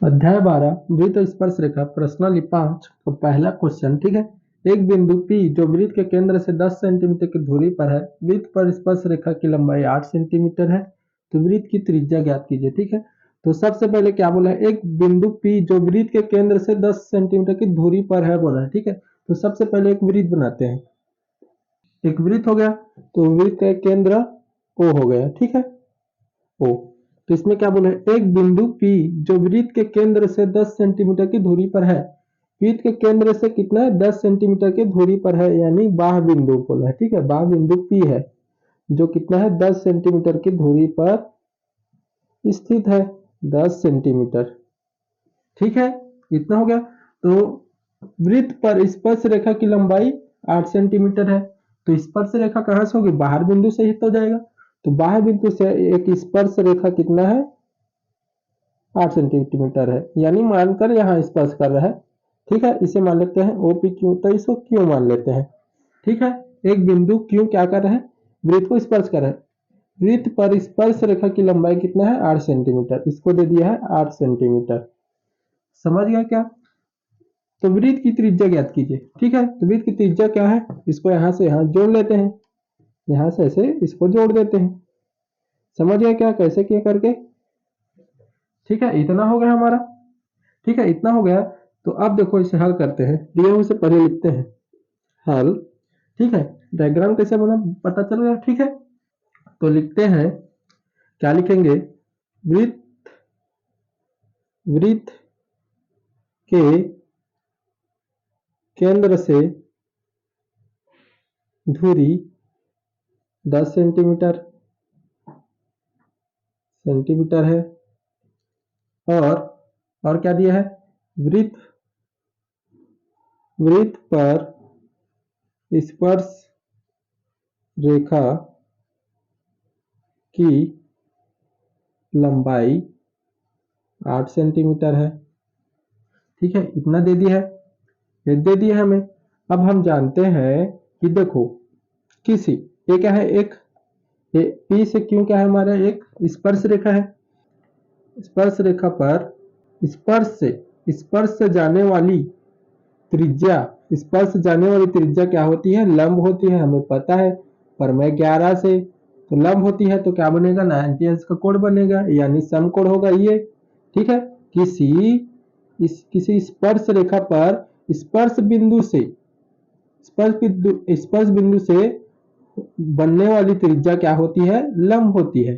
अध्याय 12 वृत्त स्पर्श रेखा प्रश्नावली 5 का पहला क्वेश्चन। ठीक है, एक बिंदु P जो वृत्त के केंद्र से 10 सेंटीमीटर की दूरी पर है, वृत्त पर स्पर्श रेखा की लंबाई 8 सेंटीमीटर है, तो वृत्त की त्रिज्या ज्ञात कीजिए। ठीक है, तो सबसे पहले क्या बोला है, एक बिंदु P जो वृत्त के केंद्र से 10 सेंटीमीटर की दूरी पर है बोला है। ठीक है, तो सबसे पहले एक वृत्त बनाते हैं। एक वृत्त हो गया, तो वृत्त का केंद्र O हो गया। ठीक है, O, तो इसमें क्या बोला है, एक बिंदु P जो वृत्त के केंद्र से 10 सेंटीमीटर की दूरी पर है। वृत्त के केंद्र से कितना है, 10 सेंटीमीटर की दूरी पर है, यानी बाह्य बिंदु बोला है। ठीक है, बाह्य बिंदु P है जो कितना है, 10 सेंटीमीटर की दूरी पर स्थित है, 10 सेंटीमीटर। ठीक है, इतना हो गया। तो वृत्त पर स्पर्श रेखा की लंबाई 8 सेंटीमीटर है, तो स्पर्श रेखा कहां से होगी, बाहर बिंदु से ही तो जाएगा। तो बाह्य बिंदु से एक स्पर्श रेखा कितना है, 8 सेंटीमीटर है, यानी मानकर यहाँ स्पर्श कर रहा है। ठीक है, इसे मान लेते हैं OP क्यू, तो इसको क्यू मान लेते हैं। ठीक है, एक बिंदु क्यू क्या कर रहा है, वृत्त को स्पर्श कर रहा है। वृत्त पर स्पर्श रेखा की लंबाई कितना है, 8 सेंटीमीटर, इसको दे दिया है 8 सेंटीमीटर। समझ गया क्या? तो वृत्त की त्रिज्या ज्ञात कीजिए। ठीक है, तो वृत्त की त्रिज्या क्या है, इसको यहाँ से यहाँ जोड़ लेते हैं, यहाँ से ऐसे इसको जोड़ देते हैं। समझ गया क्या, कैसे किया करके? ठीक है, इतना हो गया हमारा। ठीक है, इतना हो गया। तो अब देखो इसे हल करते हैं, दिए हुए से पहले लिखते हैं हल। ठीक है, डायग्राम कैसे बना पता चल गया। ठीक है, तो लिखते हैं, क्या लिखेंगे, वृत्त वृत्त के केंद्र से दूरी 10 सेंटीमीटर है, और क्या दिया है, वृत्त पर स्पर्श रेखा की लंबाई 8 सेंटीमीटर है। ठीक है, इतना दे दिया है, ये दे दिया है हमें। अब हम जानते हैं कि देखो किसी, ये क्या है, एक P से क्यों क्या है हमारा, एक स्पर्श रेखा है। स्पर्श रेखा पर स्पर्श से जाने वाली त्रिज्या, स्पर्श जाने वाली त्रिज्या क्या होती है, लंब होती है, हमें पता है। प्रमेय 11 से तो लंब होती है, तो क्या बनेगा, 90 अंश का कोण बनेगा, यानी समकोण होगा ये। ठीक है, किसी स्पर्श रेखा पर स्पर्श बिंदु से बनने वाली त्रिज्या क्या होती है, लंब होती है।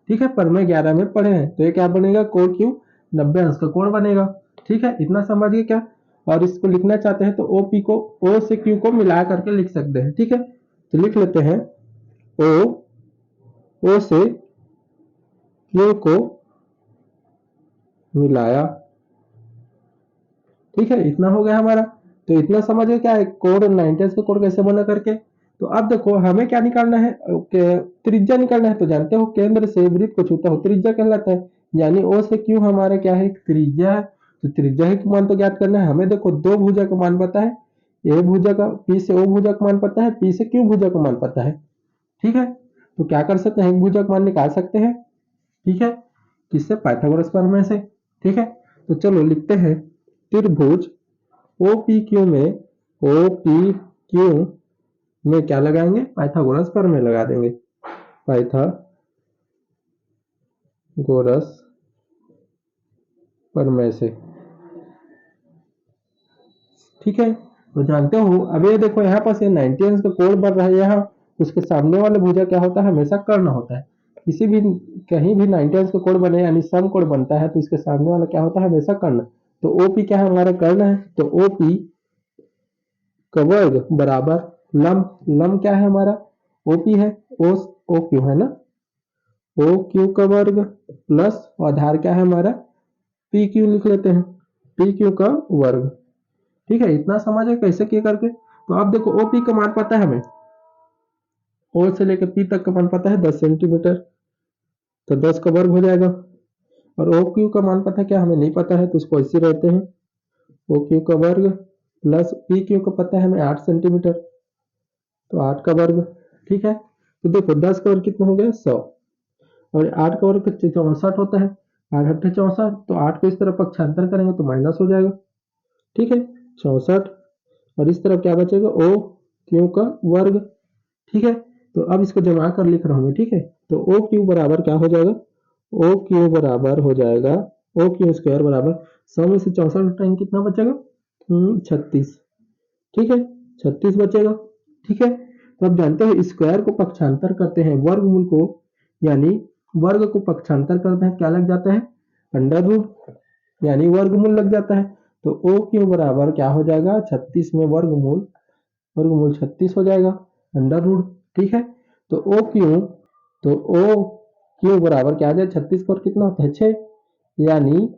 ठीक है, प्रमेय 11 में पढ़े हैं। तो ये क्या बनेगा, कोण क्यू 90 अंश का कोण बनेगा। ठीक है, इतना समझ गए क्या? और इसको लिखना चाहते हैं तो OP को O से Q को मिला करके लिख सकते हैं। ठीक है, तो लिख लेते हैं O से Q को मिलाया। ठीक है, इतना हो गया हमारा। तो इतना समझ गए क्या है, कोण 90 का कोण कैसे बना करके। तो अब देखो हमें क्या निकालना है, त्रिज्या निकालना है। तो जानते हो केंद्र से वृत्त को छूता हो त्रिज्या कहलाता है, यानी O से Q हमारे क्या है, त्रिज्या है। तो त्रिज्या ही मान तो ज्ञात करना है हमें। देखो दो भुजा का मान पता है, A भुजा का, P से O भुजा का मान पता है, P से Q भुजा का मान पता है। ठीक है, तो क्या कर सकते हैं, एक भुजा का मान निकाल सकते हैं। ठीक है, किससे, पाइथागोरस प्रमेय से। ठीक है, तो चलो लिखते हैं त्रिभुज OPQ में क्या लगाएंगे, पाइथागोरस प्रमेय लगा देंगे, पाइथागोरस प्रमेय से। ठीक है, तो जानते हो अब ये देखो यहाँ पर से 90 अंश का कोण बन रहा है, यहाँ उसके सामने वाले भुजा क्या होता है, हमेशा कर्ण होता है। किसी भी कहीं भी 90 अंश का कोण बने यानी समकोण बनता है, तो इसके सामने वाला क्या होता है, हमेशा कर्ण। तो OP क्या है, हमारा कर्ण है। तो OP का वर्ग बराबर लंब क्या है हमारा, OP है, OQ है ना, OQ का वर्ग प्लस आधार क्या है हमारा, PQ लिख लेते हैं, PQ का वर्ग। ठीक है, इतना समझ है कैसे किया करके। तो आप देखो OP का मान पता है हमें, O से लेकर P तक का मान पता है 10 सेंटीमीटर, तो 10 का वर्ग हो जाएगा। और OQ का मान पता है क्या, हमें नहीं पता है, तो इसको ऐसे रहते हैं, OQ का वर्ग प्लस PQ का पता है हमें 8 सेंटीमीटर, तो 8 का वर्ग। ठीक है, तो देखो 10 का वर्ग कितना हो गया, 100, और 8 का वर्ग 64 होता है। 8 8 64, तो 8 को इस तरफ पक्षांतर करेंगे तो माइनस हो जाएगा। ठीक है, 64, और इस तरफ क्या बचेगा, ओ क्यू का वर्ग। ठीक है, तो अब इसको जमा कर लिख रहा हूँ मैं। ठीक है, तो ओ क्यू बराबर क्या हो जाएगा, ओ क्यू बराबर हो जाएगा ओ क्यू स्क्वायर बराबर 100 में से 64 हटाएंगे कितना बचेगा, 36। ठीक है, 36 बचेगा। ठीक है, तो अब जानते हैं स्क्वायर को पक्षांतर करते हैं वर्गमूल को, यानी वर्ग को पक्षांतर करते हैं क्या लग जाता है, अंडर रूट, यानी वर्गमूल लग जाता है। तो ओ क्यू बराबर क्या हो जाएगा, 36 में वर्गमूल, वर्गमूल 36 हो जाएगा, अंडर रूट। ठीक है, तो ओ क्यू, तो ओ क्यू बराबर क्या आ जाए, 36 पर कितना होता है 6, यानी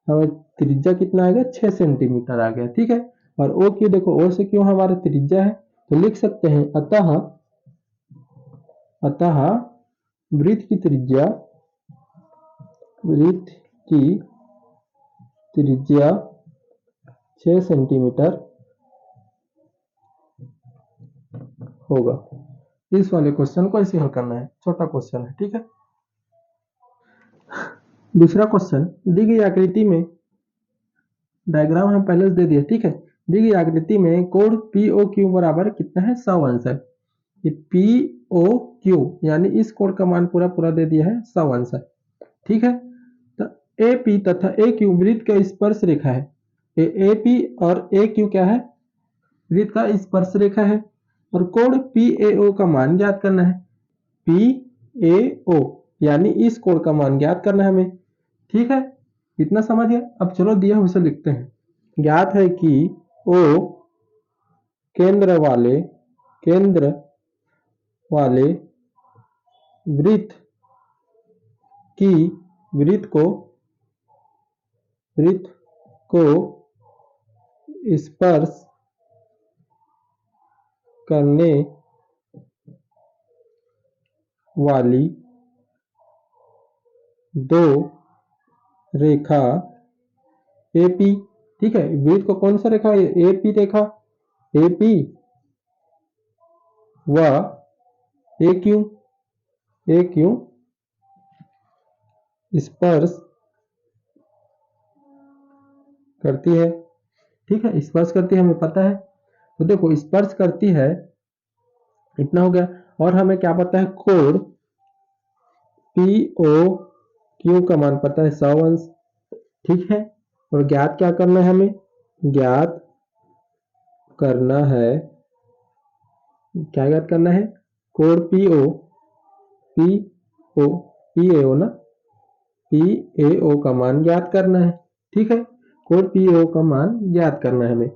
हमें त्रिज्या कितना आएगा, 6 सेंटीमीटर आ गया। ठीक है, और ओ क्यू देखो, ओ से क्यों हमारा त्रिज्या है, तो लिख सकते हैं अतः, अतः वृत्त की त्रिज्या, वृत्त की त्रिज्या 6 सेंटीमीटर होगा। इस वाले क्वेश्चन को ऐसे हल करना है, छोटा क्वेश्चन है। ठीक है, दूसरा क्वेश्चन, दी गई आकृति में, डायग्राम हम पहले से दे दिए। ठीक है, दी गई आकृति में कोण पी ओ क्यू बराबर कितना है, 100 अंश है। ये पी ओ क्यू यानी इस कोण का मान पूरा पूरा दे दिया है, 100 अंश है। ठीक है, तो ए पी तथा ए क्यू वृत्त का स्पर्श रेखा है। ए पी और ए क्यू क्या है, वृत्त का स्पर्श रेखा है, और कोण पी ए ओ का मान ज्ञात करना है। पी ए ओ यानी इस कोण का मान ज्ञात करना है हमें। ठीक है, इतना समझ गया। अब चलो दिया उसे लिखते हैं। ज्ञात है कि ओ केंद्र वाले, केंद्र वाले वृत्त की, वृत्त को, वृत्त को स्पर्श करने वाली दो रेखा एपी। ठीक है, वृत्त को कौन सा रेखा है, एपी रेखा, एपी व ए क्यू, ए क्यू स्पर्श करती है। ठीक है, स्पर्श करती है हमें पता है, तो देखो स्पर्श करती है, इतना हो गया। और हमें क्या पता है, कोण पी ओ क्यू का मान पता है 100 अंश। ठीक है, और ज्ञात क्या करना है हमें, ज्ञात करना है, क्या ज्ञात करना है, कोण P O, P O, P A O ना, पी ए ओ का मान ज्ञात करना है। ठीक है, कोण पी ए ओ का मान ज्ञात करना है हमें,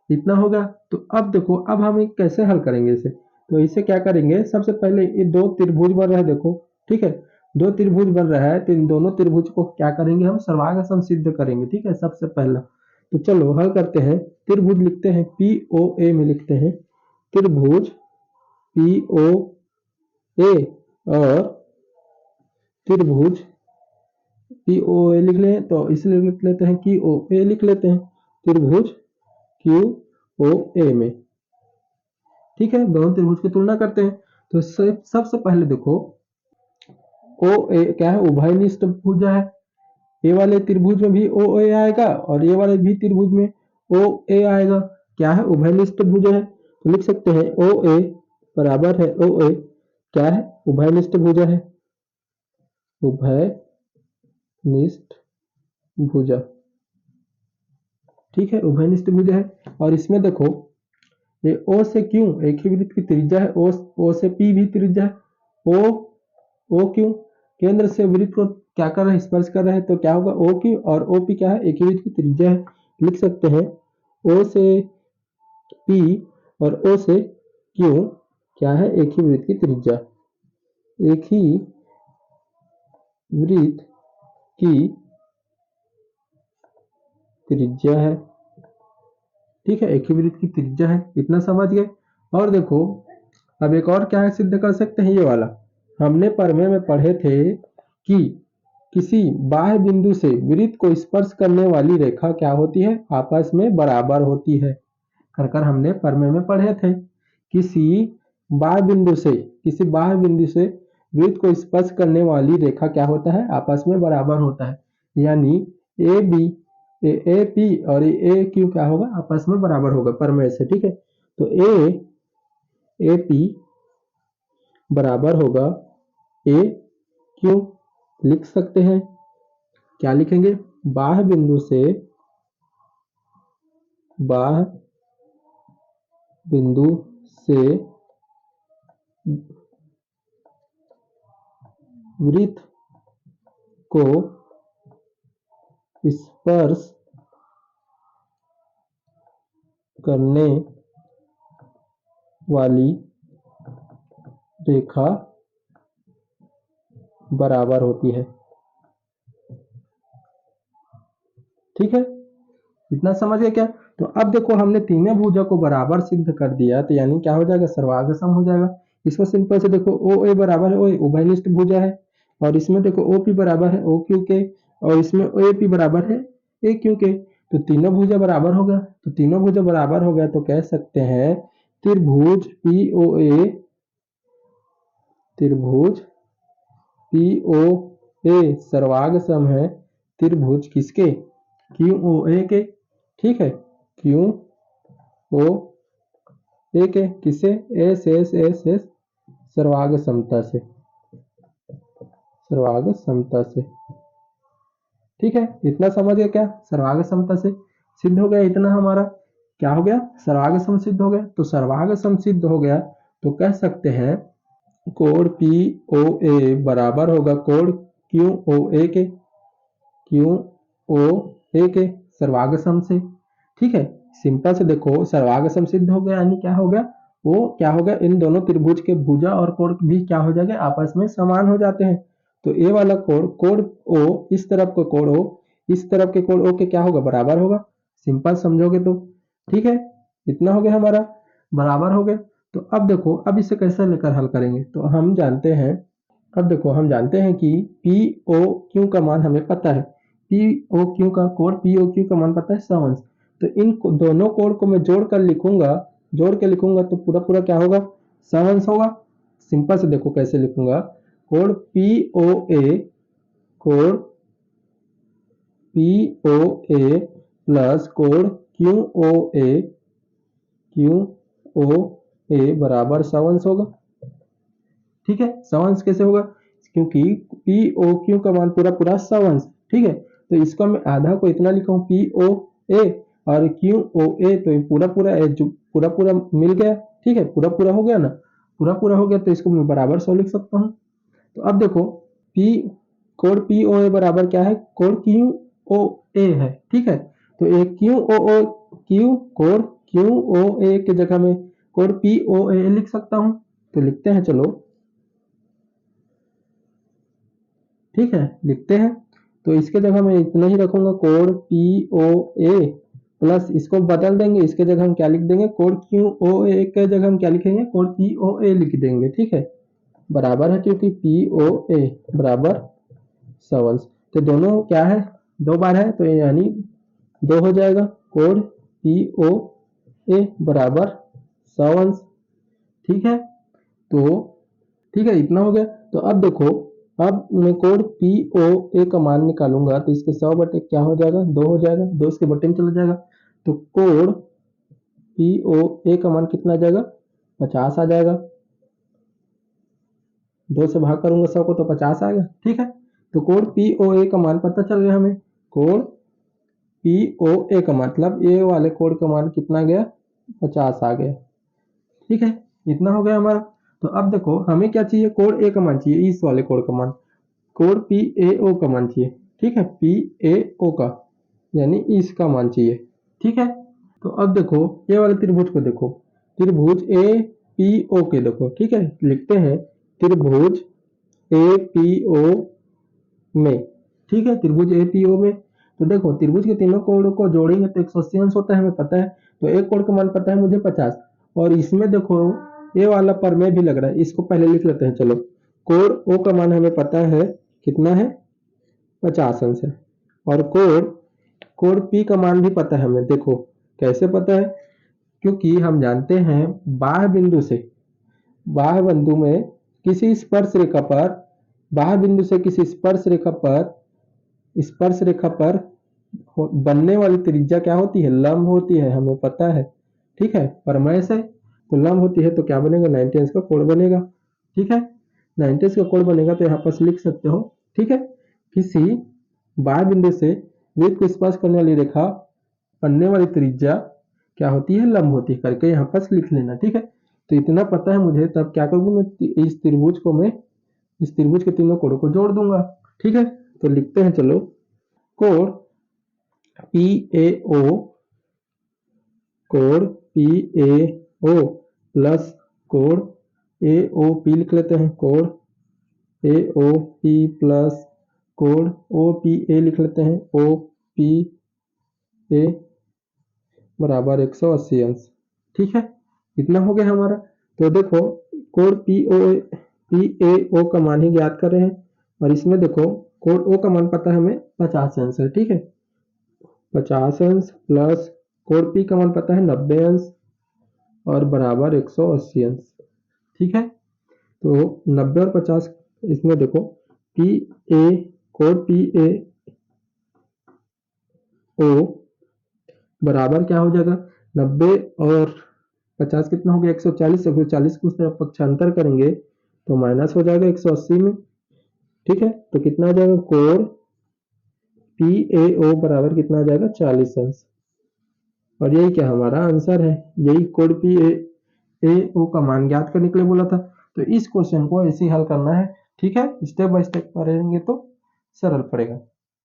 इतना होगा। तो अब देखो, अब हम कैसे हल करेंगे इसे, तो इसे क्या करेंगे, सबसे पहले ये दो त्रिभुज बन रहा है देखो। ठीक है, दो त्रिभुज बन रहा है, तो इन दोनों त्रिभुज को क्या करेंगे, हम सर्वांग सिद्ध करेंगे। ठीक है, सबसे पहला, तो चलो हल करते हैं। त्रिभुज लिखते हैं, पी ओ ए में लिखते हैं त्रिभुज पी ओ ए, और त्रिभुज पी ओ ए लिख लें, तो इसलिए लिख लेते हैं कि ओ ए लिख लेते हैं त्रिभुज क्यू ओ ए में। ठीक है, दोनों त्रिभुज की तुलना करते हैं। तो सबसे पहले देखो, ओ ए क्या है, उभयनिष्ठ भुजा है। ये वाले त्रिभुज में भी ओ ए आएगा, और ये वाले भी त्रिभुज में ओ ए आएगा। क्या है, उभयनिष्ठ भुजा है, तो लिख सकते हैं ओ ए बराबर है, ओ ए क्या है, उभयनिष्ठ भुजा है, उभयनिष्ठ भुजा। ठीक है, उभयनिष्ठ भुजा है। और इसमें देखो, ये ओ से क्यों, एक ही वृत्त की त्रिज्या है, ओ से पी भी त्रिज्या है, ओ क्यों केंद्र से वृत्त को क्या कर रहे हैं, स्पर्श कर रहे हैं, तो क्या होगा, ओ क्यू और ओ पी क्या है, एक ही वृत्त की त्रिज्या है। लिख सकते हैं ओ से पी और ओ से क्यू क्या है, एक ही वृत्त की त्रिज्या, एक ही वृत्त की त्रिज्या है। ठीक है, एक ही वृत्त की त्रिज्या है, इतना समझ गए। और देखो, अब एक और क्या है सिद्ध कर सकते हैं, ये वाला हमने परमे में पढ़े थे कि किसी बाह्य बिंदु से वृत्त को स्पर्श करने वाली रेखा क्या होती है, आपस में बराबर होती है। कर हमने परमे में पढ़े थे, किसी बाह्य बिंदु से, किसी बाह्य बिंदु से वृत्त को स्पर्श करने वाली रेखा क्या होता है, आपस में बराबर होता है। यानी ए बी ए पी और ए क्यू क्या होगा, आपस में बराबर होगा प्रमेय से। ठीक है, तो ए पी बराबर होगा ए क्यू। लिख सकते हैं, क्या लिखेंगे, बाह्य बिंदु से वृत्त को स्पर्श करने वाली रेखा बराबर होती है। ठीक है, इतना समझ गए क्या। तो अब देखो हमने तीनों भुजा को बराबर सिद्ध कर दिया, तो यानी क्या हो जाएगा, सर्वांग सम हो जाएगा। इसको सिंपल से देखो, ओ ए बराबर है ओ ए, उभयनिष्ठ भुजा है। और इसमें देखो ओ पी बराबर है ओ क्यू के, और इसमें ए पी बराबर है ए क्यू के। तो तीनों भुजा बराबर हो गया, तो तीनों भुजा बराबर हो गया तो कह सकते हैं त्रिभुज पी ओ ए सर्वांग सम है त्रिभुज किसके, क्यू ओ ए के। ठीक है, क्यू ओ ए के, किसे, एस एस एस एस सर्वांग समता से, सर्वांग समता से। ठीक है, इतना समझ गए क्या, सर्वांग समता से सिद्ध हो गया। इतना हमारा क्या हो गया, सर्वांग सम सिद्ध हो गया। तो सर्वांग सम सिद्ध हो गया तो कह सकते हैं कोण पी ओ ए बराबर होगा कोण क्यू ओ ए के, क्यू ओ ए के सर्वांग सम से। ठीक है, सिंपल से देखो सर्वांग सम सिद्ध हो गया, यानी क्या हो गया, वो क्या हो गया, इन दोनों त्रिभुज के भुजा और कोण भी क्या हो जाएंगे, आपस में समान हो जाते हैं। तो ए वाला कोण, कोण ओ, इस तरफ का कोण ओ, इस तरफ के कोण ओ के क्या होगा, बराबर होगा। सिंपल समझोगे तो। ठीक है, इतना हो गया हमारा, बराबर हो गए। तो अब देखो, अब इसे कैसे लेकर हल करेंगे, तो हम जानते हैं, अब देखो हम जानते हैं कि पी ओ क्यू का मान हमें पता है, पी ओ क्यू का कोण पी ओ क्यू का मान पता है 100 अंश। तो इन दोनों कोण को मैं जोड़ कर लिखूंगा, जोड़ के लिखूंगा तो पूरा पूरा क्या होगा, 100 अंश होगा। सिंपल से देखो कैसे लिखूंगा, कोण पी ओ ए, कोण पी ओ ए प्लस कोण क्यू ओ ए, क्यू ओ ए बराबर 100 अंश होगा। ठीक है, 100 अंश कैसे होगा, क्योंकि पी ओ क्यू का मान पूरा पूरा 100 अंश। ठीक है, तो इसको मैं आधा को इतना लिखा हूँ पी ओ ए और क्यू ओ ए, तो पूरा पूरा जो पूरा पूरा मिल गया। ठीक है, पूरा पूरा हो गया ना, पूरा पूरा हो गया तो इसको मैं बराबर 100 लिख सकता हूँ। तो अब देखो पी, कोण पी ओ ए बराबर क्या है, कोण क्यू ओ ए है। ठीक है, तो एक क्यू ओ ओ, क्यू कोण क्यू ओ ए की जगह में कोण पी ओ ए लिख सकता हूँ। तो लिखते हैं, चलो ठीक है लिखते हैं। तो इसके जगह मैं इतना ही रखूंगा, कोण पी ओ ए प्लस, इसको बदल देंगे, इसके जगह हम क्या लिख देंगे, कोण क्यू ओ ए के जगह हम क्या लिखेंगे, कोण पी ओ ए लिख देंगे। ठीक है, बराबर है, क्योंकि पी ओ ए बराबर 100 अंश। तो दोनों क्या है, दो बार है, तो यानी 2 हो जाएगा, कोण पी ओ ए बराबर 100 अंश। ठीक है, तो ठीक है इतना हो गया। तो अब देखो, अब मैं कोण पी ओ ए का मान निकालूंगा, तो इसके 100 बटे क्या हो जाएगा, 2 हो जाएगा, 2 इसके बटे में चला जाएगा। तो कोण पी ओ ए का मान कितना आ जाएगा, 50 आ जाएगा। 2 से भाग करूंगा 100 को तो 50 आ गया। ठीक है, तो कोण पी ओ ए का मान पता चल गया हमें, कोण पी ओ ए का मतलब ए वाले कोण का मान कितना गया, 50 आ गया। ठीक है, इतना हो गया हमारा। तो अब देखो हमें क्या चाहिए, कोण ए का मान चाहिए, इस वाले कोण का मान, कोण पी ए ओ का मान चाहिए। ठीक है, पी ए ओ का यानी इसका मान चाहिए। ठीक है, तो अब देखो ये वाले त्रिभुज को देखो, त्रिभुज ए पी ओ के देखो। ठीक है, लिखते हैं त्रिभुज ए पी ओ में। ठीक है, त्रिभुज ए पी ओ में, तो देखो त्रिभुज के तीनों कोणों को जोड़ेंगे तो 180 अंश होता है, हमें पता है। तो एक कोण का मान पता है मुझे 50, और इसमें देखो ये वाला प्रमेय भी लग रहा है, इसको पहले लिख लेते हैं। चलो, कोण ओ का मान हमें पता है कितना है, 50 अंश है, और कोण पी का मान भी पता है हमें। देखो कैसे पता है, क्योंकि हम जानते हैं बाह्य बिंदु से, बाह्य बिंदु में किसी स्पर्श रेखा पर, बाह्य बिंदु से किसी स्पर्श रेखा पर स्पर्श रेखा पर बनने वाली त्रिज्या क्या होती है, लंब होती है, हमें पता है। ठीक है, प्रमेय से तो लंब होती है तो क्या बनेगा, 90 अंश का कोण बनेगा। ठीक है, 90 अंश का कोण बनेगा तो यहाँ पर लिख सकते हो। ठीक है, किसी बाह्य बिंदु से वृत्त को स्पर्श करने वाली रेखा बनने वाली त्रिज्या क्या होती है, लंब होती है करके यहाँ पर लिख लेना। ठीक है, तो इतना पता है मुझे, तब क्या करूंगा मैं, इस त्रिभुज के तीनों कोणों को जोड़ दूंगा। ठीक है, तो लिखते हैं, चलो, कोण पी ए ओ, कोण पी ए ओ प्लस कोण ए ओ पी लिख लेते हैं, कोण ए ओ पी प्लस कोण ओ पी ए लिख लेते हैं, ओ पी ए बराबर 180 अंश। ठीक है, इतना हो गया हमारा। तो देखो, कोण पी ए ओ का मान ही ज्ञात कर रहे हैं, और इसमें देखो कोण ओ का मान पता है हमें 50 अंश है। ठीक है, 50 अंश प्लस कोण पी का मान पता है 90 अंश और बराबर 180 अंश। ठीक है, तो 90 और 50 इसमें देखो, पी ए, कोण पी ए ओ बराबर क्या हो जाएगा, 90 और 50 कितना हो गया, 140। 140 को उस तरफ पक्षांतर करेंगे तो माइनस हो जाएगा 180 में। ठीक है, तो कितना आ जाएगा, कोण पी ए ओ बराबर कितना आ जाएगा, 40 अंश। और यही क्या हमारा आंसर है, यही कोण पी ए ओ का मान ज्ञात करने के लिए बोला था। तो इस क्वेश्चन को ऐसे ही हल करना है। ठीक है, स्टेप बाय स्टेप करेंगे तो सरल पड़ेगा।